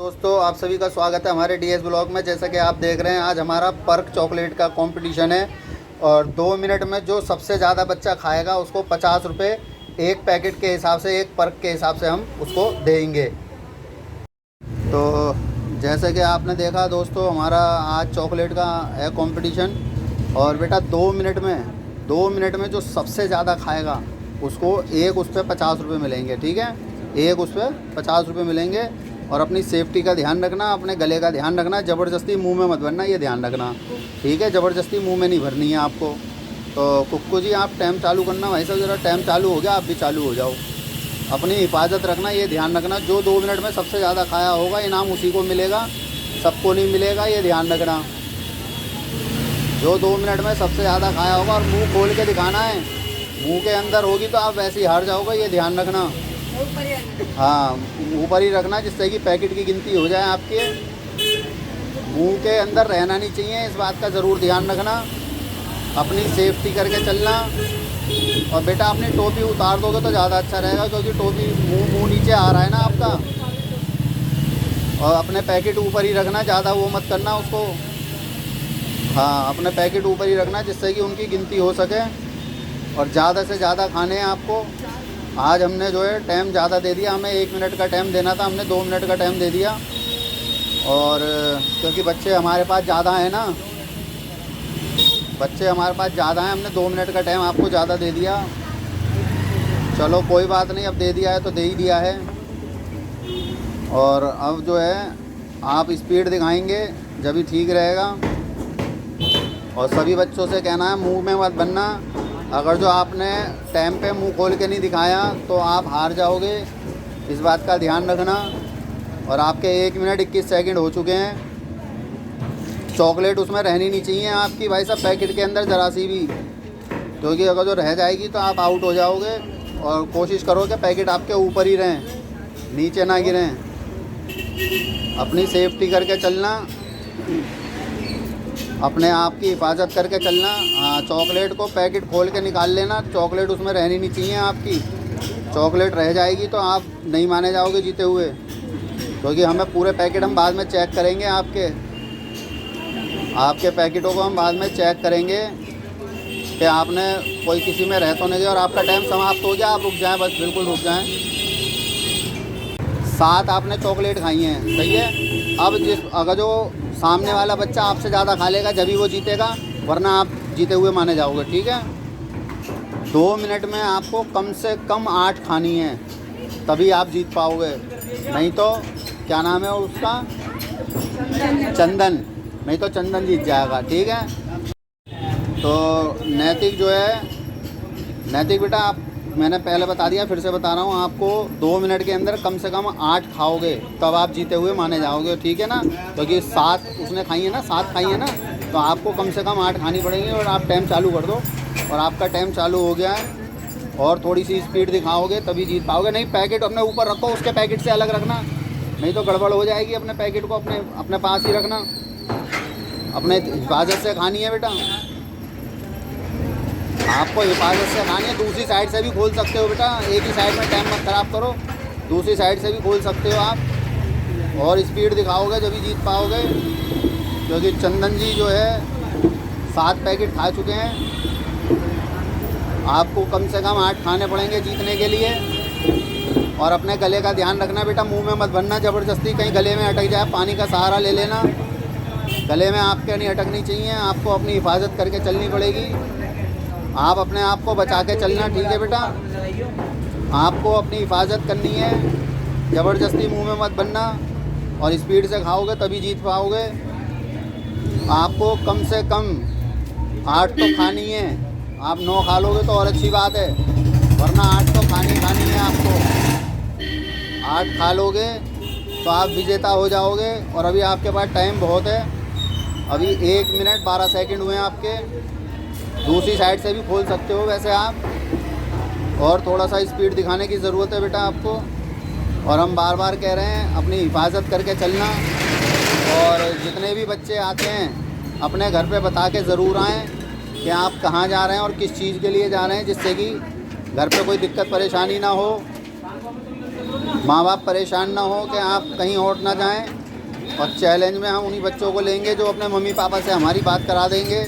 दोस्तों आप सभी का स्वागत है हमारे डीएस ब्लॉग में। जैसा कि आप देख रहे हैं आज हमारा पर्क चॉकलेट का कंपटीशन है और 2 मिनट में जो सबसे ज़्यादा बच्चा खाएगा उसको 50 रुपये एक पैकेट के हिसाब से, एक पर्क के हिसाब से हम उसको देंगे। तो जैसे कि आपने देखा दोस्तों हमारा आज चॉकलेट का है कंपटीशन और बेटा 2 मिनट में जो सबसे ज़्यादा खाएगा उसको उस पर 50 रुपये मिलेंगे। ठीक है, एक उस पर 50 रुपये मिलेंगे। और अपनी सेफ्टी का ध्यान रखना, अपने गले का ध्यान रखना, ज़बरदस्ती मुंह में मत भरना, ये ध्यान रखना। ठीक है, ज़बरदस्ती मुंह में नहीं भरनी है आपको। तो कुक्कू जी आप टाइम चालू करना, भाई साहब ज़रा टाइम चालू हो गया, आप भी चालू हो जाओ। अपनी हिफाजत रखना, ये ध्यान रखना, जो 2 मिनट में सबसे ज़्यादा खाया होगा इनाम उसी को मिलेगा, सबको नहीं मिलेगा, ये ध्यान रखना। जो 2 मिनट में सबसे ज़्यादा खाया होगा और मुँह खोल के दिखाना है, मुँह के अंदर होगी तो आप वैसे ही हार जाओगे, ये ध्यान रखना। हाँ, ऊपर ही रखना जिससे कि पैकेट की गिनती हो जाए आपके। मुंह के अंदर रहना नहीं चाहिए, इस बात का ज़रूर ध्यान रखना। अपनी सेफ्टी करके चलना। और बेटा अपनी टोपी उतार दोगे तो ज़्यादा अच्छा रहेगा, क्योंकि टोपी मुंह नीचे आ रहा है ना आपका। और अपने पैकेट ऊपर ही रखना, ज़्यादा वो मत करना उसको। हाँ, अपने पैकेट ऊपर ही रखना जिससे कि उनकी गिनती हो सके। और ज़्यादा से ज़्यादा खाने हैं आपको। आज हमने जो है टाइम ज़्यादा दे दिया, हमें 1 मिनट का टाइम देना था, हमने 2 मिनट का टाइम दे दिया। और क्योंकि बच्चे हमारे पास ज़्यादा हैं ना, बच्चे हमारे पास ज़्यादा हैं, हमने 2 मिनट का टाइम आपको ज़्यादा दे दिया। चलो कोई बात नहीं, अब दे दिया है तो दे ही दिया है। और अब जो है आप स्पीड दिखाएंगे जब भी ठीक रहेगा। और सभी बच्चों से कहना है मुंह में मत बनना। अगर जो आपने टाइम पे मुंह खोल के नहीं दिखाया तो आप हार जाओगे, इस बात का ध्यान रखना। और आपके 1 मिनट 21 सेकंड हो चुके हैं। चॉकलेट उसमें रहनी नहीं चाहिए आपकी भाई साहब पैकेट के अंदर ज़रा सी भी, क्योंकि अगर जो रह जाएगी तो आप आउट हो जाओगे। और कोशिश करो कि पैकेट आपके ऊपर ही रहें, नीचे ना गिरें। अपनी सेफ्टी करके चलना, अपने आप की हिफाजत करके चलना। हाँ, चॉकलेट को पैकेट खोल के निकाल लेना, चॉकलेट उसमें रहनी नहीं चाहिए आपकी। चॉकलेट रह जाएगी तो आप नहीं माने जाओगे जीते हुए, क्योंकि हमें पूरे पैकेट हम बाद में चेक करेंगे। आपके पैकेटों को हम बाद में चेक करेंगे कि आपने कोई किसी में रह तो नहीं गया। और आपका टाइम समाप्त हो गया, आप रुक जाएँ, बस बिल्कुल रुक जाएँ। 7 आपने चॉकलेट खाई हैं, सही है। अब अगर जो सामने वाला बच्चा आपसे ज़्यादा खा लेगा जब ही वो जीतेगा, वरना आप जीते हुए माने जाओगे। ठीक है, 2 मिनट में आपको कम से कम 8 खानी है, तभी आप जीत पाओगे। नहीं तो क्या नाम है उसका, चंदन, नहीं तो चंदन जीत जाएगा। ठीक है, तो नैतिक जो है, नैतिक बेटा आप, मैंने पहले बता दिया, फिर से बता रहा हूँ आपको, 2 मिनट के अंदर कम से कम 8 खाओगे तब आप जीते हुए माने जाओगे। ठीक है ना, क्योंकि 7 उसने खाई है ना, 7 खाई है ना, तो आपको कम से कम 8 खानी पड़ेंगी। और आप टाइम चालू कर दो। और आपका टाइम चालू हो गया है। और थोड़ी सी स्पीड दिखाओगे तभी जीत पाओगे। नहीं, पैकेट अपने ऊपर रखो, उसके पैकेट से अलग रखना, नहीं तो गड़बड़ हो जाएगी। अपने पैकेट को अपने पास ही रखना, अपने हिफाजत से खानी है बेटा, आपको हिफाजत से खानी है। दूसरी साइड से भी खोल सकते हो बेटा, एक ही साइड में टाइम मत ख़राब करो, दूसरी साइड से भी खोल सकते हो आप। और स्पीड दिखाओगे जब भी जीत पाओगे, क्योंकि चंदन जी जो है 7 पैकेट खा चुके हैं। आपको कम से कम 8 खाने पड़ेंगे जीतने के लिए। और अपने गले का ध्यान रखना बेटा, मुंह में मत भरना ज़बरदस्ती, कहीं गले में अटक जाए, पानी का सहारा ले लेना। गले में आपके नहीं अटकनी चाहिए, आपको अपनी हिफाजत करके चलनी पड़ेगी। आप अपने आप को बचा के चलना। ठीक है बेटा, आपको अपनी हिफाजत करनी है, ज़बरदस्ती मुंह में मत बनना। और स्पीड से खाओगे तभी जीत पाओगे। आपको कम से कम 8 तो खानी है, आप 9 खा लोगे तो और अच्छी बात है, वरना 8 तो खानी है आपको। 8 खा लोगे तो आप विजेता हो जाओगे। और अभी आपके पास टाइम बहुत है, अभी 1 मिनट 12 सेकंड हुए हैं आपके। दूसरी साइड से भी खोल सकते हो वैसे आप। और थोड़ा सा स्पीड दिखाने की ज़रूरत है बेटा आपको। और हम बार बार कह रहे हैं अपनी हिफाजत करके चलना। और जितने भी बच्चे आते हैं अपने घर पे बता के ज़रूर आएँ कि आप कहाँ जा रहे हैं और किस चीज़ के लिए जा रहे हैं, जिससे कि घर पे कोई दिक्कत परेशानी ना हो। माँ बाप परेशान ना हो कि आप कहीं और ना जाएं, और चैलेंज में हम उन्हीं बच्चों को लेंगे जो अपने मम्मी पापा से हमारी बात करा देंगे,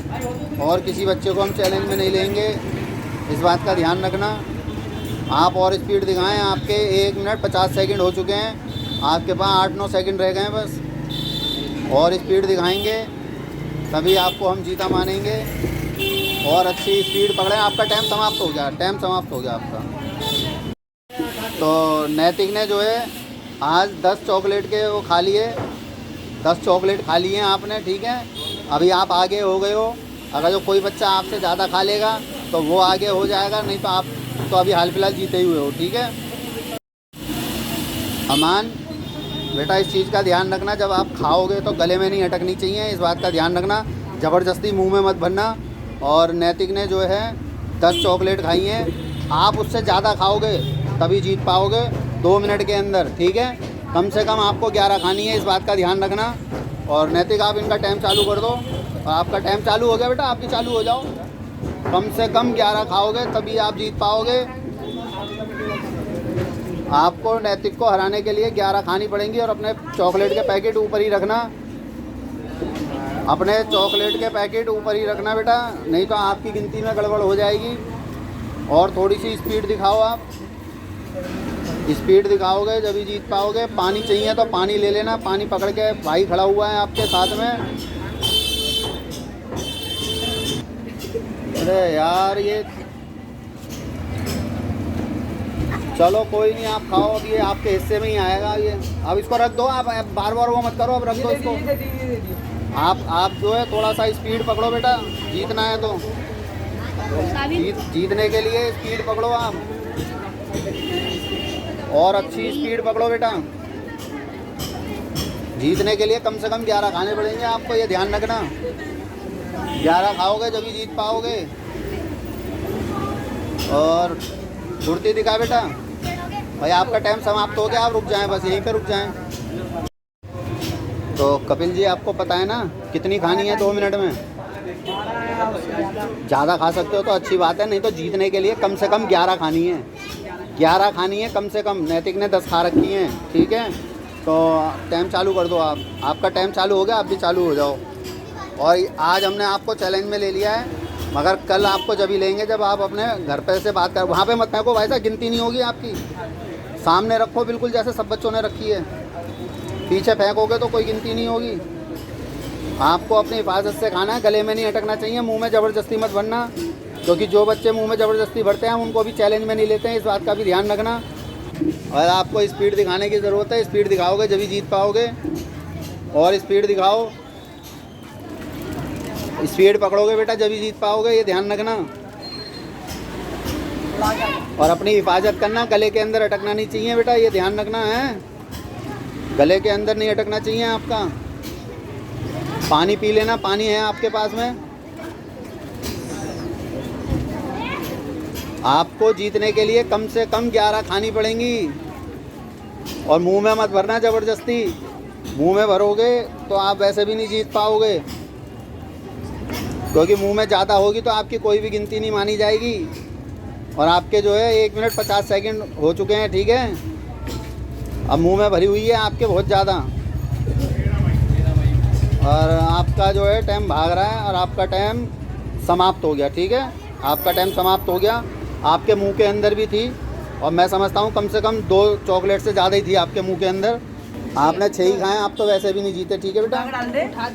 और किसी बच्चे को हम चैलेंज में नहीं लेंगे। इस बात का ध्यान रखना। आप और स्पीड दिखाएं। आपके 1 मिनट 50 सेकंड हो चुके हैं, आपके पास 8-9 सेकंड रह गए हैं बस। और स्पीड दिखाएंगे तभी आपको हम जीता मानेंगे। और अच्छी स्पीड पकड़ें। आपका टाइम समाप्त हो गया, टाइम समाप्त हो गया आपका। तो नैतिक ने जो है आज 10 चॉकलेट के वो खा लिए, 10 चॉकलेट खा लिए आपने, ठीक है। अभी आप आगे हो गए हो। अगर जो कोई बच्चा आपसे ज़्यादा खा लेगा तो वो आगे हो जाएगा, नहीं तो आप तो अभी हाल फिलहाल जीते हुए हो, ठीक है। अमान बेटा, इस चीज़ का ध्यान रखना, जब आप खाओगे तो गले में नहीं अटकनी चाहिए, इस बात का ध्यान रखना। ज़बरदस्ती मुंह में मत भरना। और नैतिक ने जो है 10 चॉकलेट खाई हैं। आप उससे ज़्यादा खाओगे तभी जीत पाओगे 2 मिनट के अंदर, ठीक है। कम से कम आपको 11 खानी है, इस बात का ध्यान रखना। और नैतिक आप इनका टाइम चालू कर दो। और आपका टाइम चालू हो गया बेटा, आप भी चालू हो जाओ। कम से कम 11 खाओगे तभी आप जीत पाओगे। आपको नैतिक को हराने के लिए 11 खानी पड़ेंगी। और अपने चॉकलेट के पैकेट ऊपर ही रखना, अपने चॉकलेट के पैकेट ऊपर ही रखना बेटा, नहीं तो आपकी गिनती में गड़बड़ हो जाएगी। और थोड़ी सी स्पीड दिखाओ। आप स्पीड दिखाओगे जब ही जीत पाओगे। पानी चाहिए तो पानी ले लेना, पानी पकड़ के भाई खड़ा हुआ है आपके साथ में। अरे यार ये चलो कोई नहीं, आप खाओ, अब ये आपके हिस्से में ही आएगा ये। अब इसको रख दो, आप बार बार वो मत करो, अब रख दो इसको। आप जो है थोड़ा सा स्पीड पकड़ो बेटा, जीतना है तो। जीतने के लिए स्पीड पकड़ो आप, और अच्छी स्पीड पकड़ो बेटा। जीतने के लिए कम से कम 11 खाने पड़ेंगे आपको, ये ध्यान रखना। 11 खाओगे जब ही जीत पाओगे। और फुर्ती दिखा बेटा। भाई आपका टाइम समाप्त हो गया, आप रुक जाएं, बस यहीं पे रुक जाएं। तो कपिल जी आपको पता है ना कितनी खानी है 2 मिनट में? ज़्यादा खा सकते हो तो अच्छी बात है, नहीं तो जीतने के लिए कम से कम 11 खानी है। 11 खानी है कम से कम। नैतिक ने 10 खा रखी हैं, ठीक है। तो टाइम चालू कर दो आप। आपका टाइम चालू हो गया, आप भी चालू हो जाओ। और आज हमने आपको चैलेंज में ले लिया है, मगर कल आपको जब ही लेंगे जब आप अपने घर पे से बात कर। वहाँ पे मत फेंको भाई साहब, गिनती नहीं होगी आपकी। सामने रखो बिल्कुल जैसे सब बच्चों ने रखी है। पीछे फेंकोगे तो कोई गिनती नहीं होगी। आपको अपनी हिफाजत से खाना है, गले में नहीं अटकना चाहिए, मुंह में ज़बरदस्ती मत भरना, क्योंकि जो बच्चे मुंह में ज़बरदस्ती भरते हैं हम उनको भी चैलेंज में नहीं लेते हैं, इस बात का भी ध्यान रखना। और आपको स्पीड दिखाने की ज़रूरत है, स्पीड दिखाओगे जब ही जीत पाओगे। और स्पीड दिखाओ, स्पीड पकड़ोगे बेटा जब ही जीत पाओगे, ये ध्यान रखना। और अपनी हिफाजत करना, गले के अंदर अटकना नहीं चाहिए बेटा, ये ध्यान रखना है। गले के अंदर नहीं अटकना चाहिए आपका। पानी पी लेना, पानी है आपके पास में। आपको जीतने के लिए कम से कम 11 खानी पड़ेंगी। और मुंह में मत भरना ज़बरदस्ती, मुंह में भरोगे तो आप वैसे भी नहीं जीत पाओगे, क्योंकि मुंह में ज़्यादा होगी तो आपकी कोई भी गिनती नहीं मानी जाएगी। और आपके जो है 1 मिनट 50 सेकंड हो चुके हैं, ठीक है। अब मुंह में भरी हुई है आपके बहुत ज़्यादा, और आपका जो है टाइम भाग रहा है, और आपका टाइम समाप्त हो गया, ठीक है। आपका टाइम समाप्त हो गया। आपके मुंह के अंदर भी थी, और मैं समझता हूँ कम से कम 2 चॉकलेट से ज़्यादा ही थी आपके मुंह के अंदर। आपने 6 ही खाए, आप तो वैसे भी नहीं जीते, ठीक है बेटा।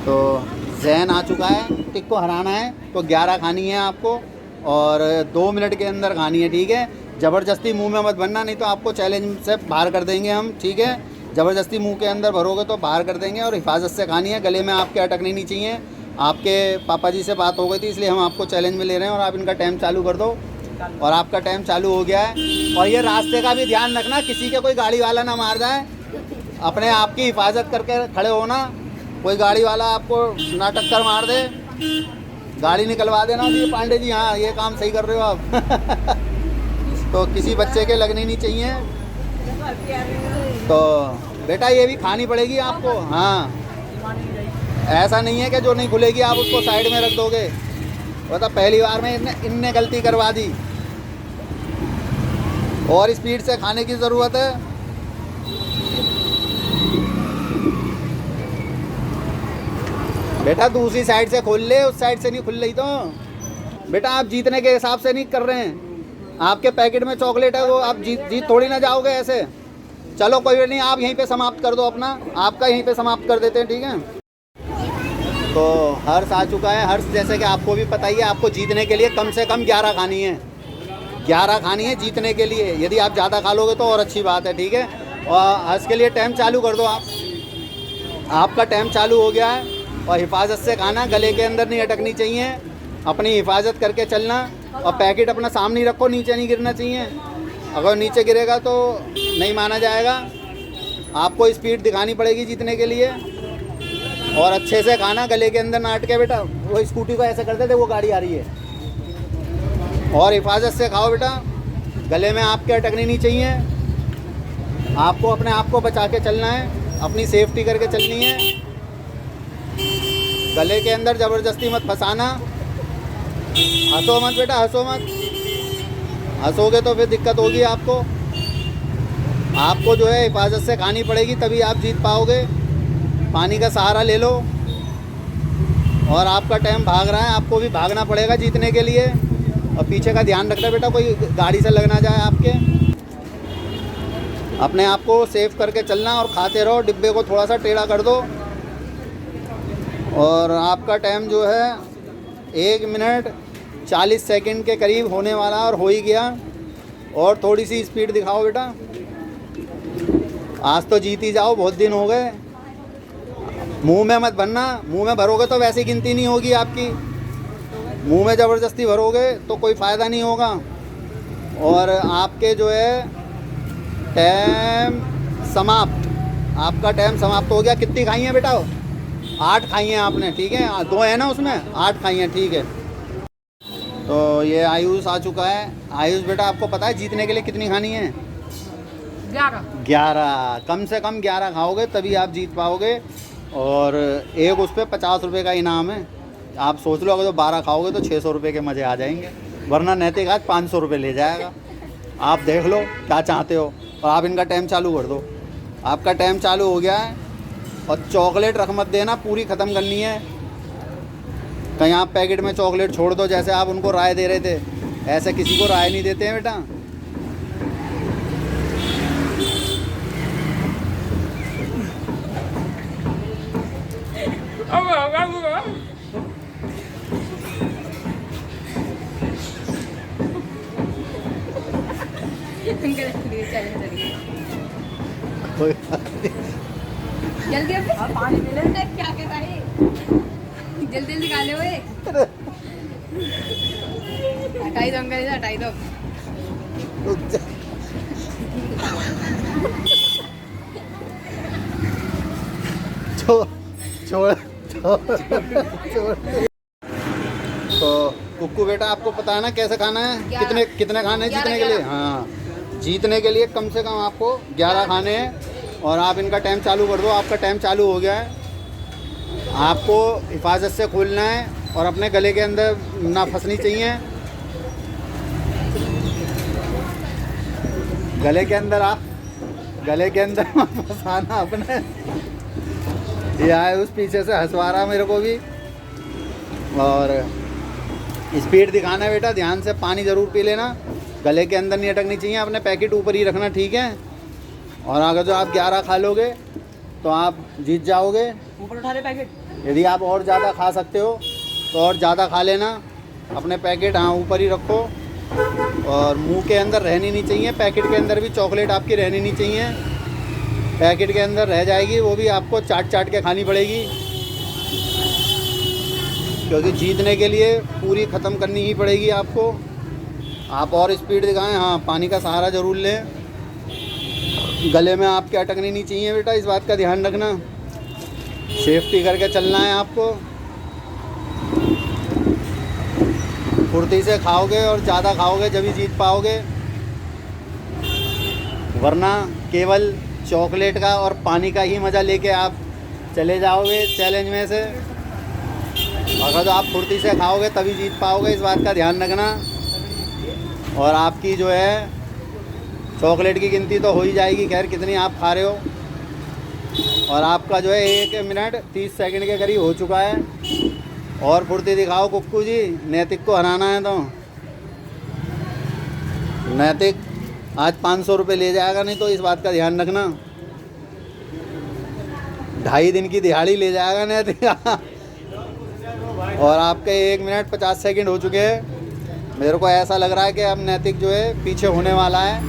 तो जैन आ चुका है, टिक को हराना है तो 11 खानी है आपको, और 2 मिनट के अंदर खानी है, ठीक है। ज़बरदस्ती मुंह में मत भरना, नहीं तो आपको चैलेंज से बाहर कर देंगे हम, ठीक है। ज़बरदस्ती मुंह के अंदर भरोगे तो बाहर कर देंगे। और हिफाजत से खानी है, गले में आपके अटकनी नहीं चाहिए। आपके पापा जी से बात हो गई थी, इसलिए हम आपको चैलेंज में ले रहे हैं। और आप इनका टाइम चालू कर दो। और आपका टाइम चालू हो गया है। और ये रास्ते का भी ध्यान रखना, किसी के कोई गाड़ी वाला ना मार जाए, अपने आप की हिफाजत करके खड़े होना। कोई गाड़ी वाला आपको ना टक्कर मार दे, गाड़ी निकलवा देना जी पांडे जी, हाँ ये काम सही कर रहे हो आप। तो किसी बच्चे के लगनी नहीं चाहिए। तो बेटा ये भी खानी पड़ेगी आपको, हाँ। ऐसा नहीं है कि जो नहीं खुलेगी आप उसको साइड में रख दोगे। वो तो पहली बार में इनने गलती करवा दी। और स्पीड से खाने की ज़रूरत है। बेटा दूसरी साइड से खोल ले, उस साइड से नहीं खुल रही तो। बेटा आप जीतने के हिसाब से नहीं कर रहे हैं, आपके पैकेट में चॉकलेट है वो आप जीत थोड़ी ना जाओगे ऐसे। चलो कोई नहीं, आप यहीं पे समाप्त कर दो अपना, आपका यहीं पे समाप्त कर देते हैं, ठीक है। तो हर्ष आ चुका है। हर्ष जैसे कि आपको भी पता ही है, आपको जीतने के लिए कम से कम 11 खानी है, 11 खानी है जीतने के लिए। यदि आप ज़्यादा खा लोगे तो और अच्छी बात है, ठीक है। और हर्ष के लिए टाइम चालू कर दो आप, आपका टाइम चालू हो गया है। और हिफाजत से खाना, गले के अंदर नहीं अटकनी चाहिए, अपनी हिफाजत करके चलना। और पैकेट अपना सामने रखो, नीचे नहीं गिरना चाहिए, अगर नीचे गिरेगा तो नहीं माना जाएगा। आपको स्पीड दिखानी पड़ेगी जीतने के लिए। और अच्छे से खाना, गले के अंदर ना अटके बेटा। वो स्कूटी को ऐसे करते थे, वो गाड़ी आ रही है। और हिफाजत से खाओ बेटा, गले में आपके अटकनी नहीं चाहिए। आपको अपने आप को बचा के चलना है, अपनी सेफ्टी करके चलनी है। गले के अंदर ज़बरदस्ती मत फंसाना। हंसो मत बेटा, हंसो मत, हंसोगे तो फिर दिक्कत होगी आपको। आपको जो है हिफाजत से खानी पड़ेगी, तभी आप जीत पाओगे। पानी का सहारा ले लो। और आपका टाइम भाग रहा है, आपको भी भागना पड़ेगा जीतने के लिए। और पीछे का ध्यान रखना बेटा, कोई गाड़ी से लग ना जाए आपके। अपने आप को सेफ करके चलना और खाते रहो। डिब्बे को थोड़ा सा टेढ़ा कर दो। और आपका टाइम जो है 1 मिनट 40 सेकंड के करीब होने वाला, और हो ही गया। और थोड़ी सी स्पीड दिखाओ बेटा, आज तो जीत ही जाओ, बहुत दिन हो गए। मुंह में मत भरना, मुंह में भरोगे तो वैसी गिनती नहीं होगी आपकी। मुंह में ज़बरदस्ती भरोगे तो कोई फ़ायदा नहीं होगा। और आपके जो है टाइम समाप्त, आपका टाइम समाप्त हो गया। कितनी खाई हैं बेटा? 8 खाई हैं आपने, ठीक है। 2 है ना उसमें, 8 खाई हैं, ठीक है। तो ये आयुष आ चुका है। आयुष बेटा आपको पता है जीतने के लिए कितनी खानी है? 11। कम से कम 11 खाओगे तभी आप जीत पाओगे। और एक उस पर 50 रुपये का इनाम है। आप सोच लो, अगर तो 12 खाओगे तो 600 रुपये के मज़े आ जाएंगे, वरना नैतिक आज 500 रुपये ले जाएगा। आप देख लो क्या चाहते हो। और आप इनका टाइम चालू कर दो। आपका टाइम चालू हो गया है। और चॉकलेट रख मत देना, पूरी ख़त्म करनी है। कहीं आप पैकेट में चॉकलेट छोड़ दो, जैसे आप उनको राय दे रहे थे, ऐसे किसी को राय नहीं देते हैं बेटा। जल्दी पानी मिले, क्या कर रहा है? जल्दी जल्दी खा ले। हटाई दो अंकल, हटाई दो। छोड़। तो कुक्कू बेटा आपको पता है ना कैसे खाना है? कितने खाने हैं जीतने के लिए? हाँ, जीतने के लिए कम से कम आपको 11 खाने हैं। और आप इनका टाइम चालू कर दो। आपका टाइम चालू हो गया है। आपको हिफाजत से खोलना है और अपने गले के अंदर ना फंसनी चाहिए। गले के अंदर फंसाना अपने। ये आए उस पीछे से हंसवा रहा मेरे को भी। और स्पीड दिखाना है बेटा, ध्यान से पानी ज़रूर पी लेना। गले के अंदर नहीं अटकनी चाहिए, अपने पैकेट ऊपर ही रखना, ठीक है। और अगर जो आप 11 खा लोगे तो आप जीत जाओगे। ऊपर उठा ले पैकेट। यदि आप और ज़्यादा खा सकते हो तो और ज़्यादा खा लेना। अपने पैकेट हाँ ऊपर ही रखो। और मुंह के अंदर रहनी नहीं चाहिए। पैकेट के अंदर भी चॉकलेट आपकी रहनी नहीं चाहिए। पैकेट के अंदर रह जाएगी, वो भी आपको चाट के खानी पड़ेगी, क्योंकि जीतने के लिए पूरी ख़त्म करनी ही पड़ेगी आपको। आप और स्पीड दिखाएं। हाँ, पानी का सहारा ज़रूर लें। गले में आपके अटकनी नहीं चाहिए बेटा, इस बात का ध्यान रखना। सेफ्टी करके चलना है आपको। फुर्ती से खाओगे और ज़्यादा खाओगे जब ही जीत पाओगे, वरना केवल चॉकलेट का और पानी का ही मज़ा लेके आप चले जाओगे चैलेंज में से। अगर तो आप फुर्ती से खाओगे तभी जीत पाओगे, इस बात का ध्यान रखना। और आपकी जो है चॉकलेट की गिनती तो हो ही जाएगी, खैर कितनी आप खा रहे हो। और आपका जो है 1 मिनट 30 सेकंड के करीब हो चुका है। और फुर्ती दिखाओ कुक्कू जी, नैतिक को हराना है तो। नैतिक आज 500 रुपये ले जाएगा, नहीं तो इस बात का ध्यान रखना। 2.5 दिन की दिहाड़ी ले जाएगा नैतिक। और आपके 1 मिनट 50 सेकंड हो चुके हैं। मेरे को ऐसा लग रहा है कि अब नैतिक जो है पीछे होने वाला है।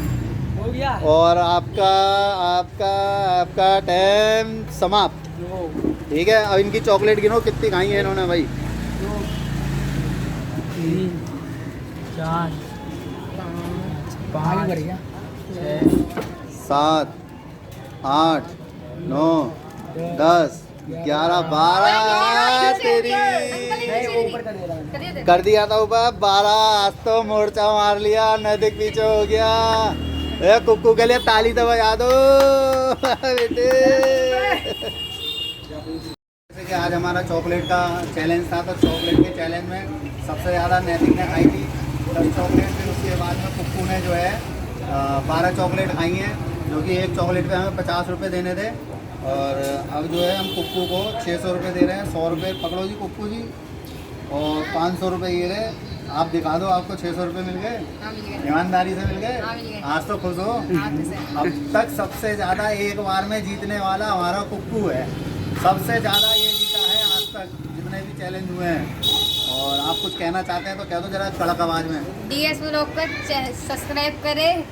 हो गया। और आपका आपका आपका टाइम समाप्त। ठीक है, अब इनकी चॉकलेट गिनो कितनी खाई है इन्होंने भाई। 2 3 4 5 बढ़िया 7 8 9 10 11 12 तेरी ऊपर कर दे रहा है। करिए दे। कर दिया था ऊपर 12। आज तो मोर्चा मार लिया, नैतिक पीछे हो गया। ए कुक्कू के लिए ताली तो बजा दो बेटे। जैसे कि आज हमारा चॉकलेट का चैलेंज था, तो चॉकलेट के चैलेंज में सबसे ज़्यादा नैतिक ने खाई थी 10 चॉकलेट। फिर उसके बाद में कुक्कू ने जो है 12 चॉकलेट खाई हैं, जो कि एक चॉकलेट पे हमें 50 रुपये देने थे। और अब जो है हम कुक्कू को 600 रुपये दे रहे हैं। 100 रुपये पकड़ो जी कुक्कू जी, और 500 रुपये ये रहे। आप दिखा दो, आपको 600 रुपये मिल गए, हाँ, मिल गए। ईमानदारी से मिल गए। हाँ, मिल गए। आज तो खुश हो। हाँ, खुश है। अब तक सबसे ज़्यादा एक बार में जीतने वाला हमारा कुक्कू है। सबसे ज़्यादा ये जीता है आज तक जितने भी चैलेंज हुए हैं। और आप कुछ कहना चाहते हैं तो कह दो जरा कड़क आवाज़ में। डीएस ब्लॉग को सब्सक्राइब करें,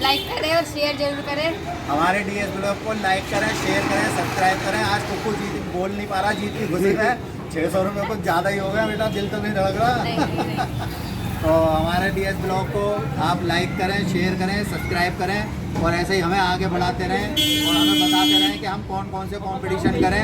लाइक करें और शेयर जरूर करें। हमारे डीएस ब्लॉग को लाइक करें, शेयर करें, सब्सक्राइब करें। आज कुक्कू जीत बोल नहीं पा रहा, जीत की खुशी में 600 रुपये कुछ ज़्यादा ही हो गया बेटा, दिल तो नहीं धड़क रहा। नहीं। तो हमारे डीएस ब्लॉग को आप लाइक करें, शेयर करें, सब्सक्राइब करें, और ऐसे ही हमें आगे बढ़ाते रहें और हमें बताते रहें कि हम कौन कौन से कंपटीशन करें।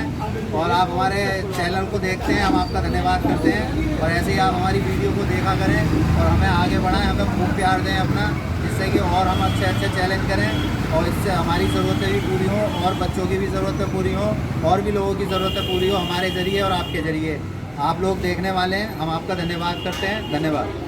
और आप हमारे चैनल को देखते हैं, हम आपका धन्यवाद करते हैं। और ऐसे ही आप हमारी वीडियो को देखा करें और हमें आगे बढ़ाएं, हमें खूब प्यार दें अपना, जिससे कि और हम अच्छे अच्छे चैलेंज करें और इससे हमारी ज़रूरतें भी पूरी हों और बच्चों की भी ज़रूरतें पूरी हों और भी लोगों की ज़रूरतें पूरी हो हमारे ज़रिए और आपके ज़रिए। आप लोग देखने वाले हैं, हम आपका धन्यवाद करते हैं। धन्यवाद।